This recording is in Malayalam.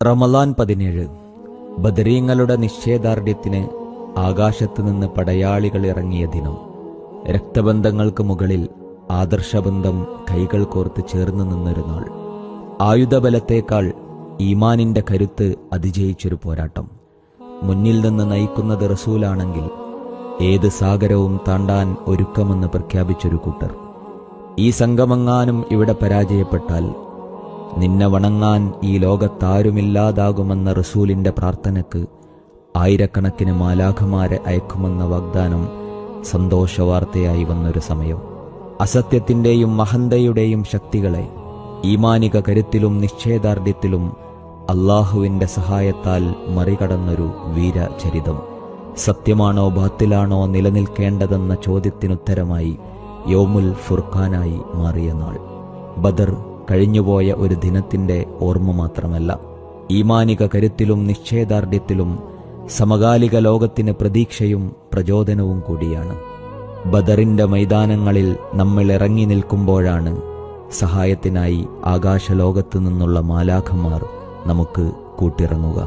റമളാൻ 17 ബദരീങ്ങളുടെ നിശ്ചയദാർഢ്യത്തിന് ആകാശത്തുനിന്ന് പടയാളികൾ ഇറങ്ങിയ ദിനം. രക്തബന്ധങ്ങൾക്ക് മുകളിൽ ആദർശബന്ധം കൈകൾ കോർത്ത് ചേർന്ന് നിന്നൊരു നാൾ. ആയുധബലത്തേക്കാൾ ഈമാനിന്റെ കരുത്ത് അതിജയിച്ചൊരു പോരാട്ടം. മുന്നിൽ നിന്ന് നയിക്കുന്നത് റസൂലാണെങ്കിൽ ഏത് സാഗരവും താണ്ടാൻ ഒരുക്കമെന്ന് പ്രഖ്യാപിച്ചൊരു കൂട്ടർ. ഈ സംഗമെങ്ങാനും ഇവിടെ പരാജയപ്പെട്ടാൽ നിന്നെ വണങ്ങാൻ ഈ ലോകത്താരുമില്ലാതാകുമെന്ന റസൂലിന്റെ പ്രാർത്ഥനയ്ക്ക് ആയിരക്കണക്കിന് മാലാഖമാരെ അയക്കുമെന്ന വാഗ്ദാനം സന്തോഷവാർത്തയായി വന്നൊരു സമയം. അസത്യത്തിന്റെയും മഹന്തയുടെയും ശക്തികളെ ഈമാനിക കരുത്തിലും നിശ്ചയദാർഢ്യത്തിലും അള്ളാഹുവിന്റെ സഹായത്താൽ മറികടന്നൊരു വീരചരിതം. സത്യമാണോ ബാത്തിലാണോ നിലനിൽക്കേണ്ടതെന്ന ചോദ്യത്തിനുത്തരമായി യൗമുൽ ഫുർഖാനായി മാറിയ നാൾ. ബദർ കഴിഞ്ഞുപോയ ഒരു ദിനത്തിന്റെ ഓർമ്മ മാത്രമല്ല, ഈമാനിക കരുത്തിലും നിശ്ചയദാർഢ്യത്തിലും സമകാലിക ലോകത്തിന് പ്രതീക്ഷയും പ്രചോദനവും കൂടിയാണ്. ബദറിന്റെ മൈതാനങ്ങളിൽ നമ്മൾ ഇറങ്ങി നിൽക്കുമ്പോഴാണ് സഹായത്തിനായി ആകാശലോകത്തു നിന്നുള്ള മാലാഖമാർ നമുക്ക് കൂട്ടിറങ്ങുക.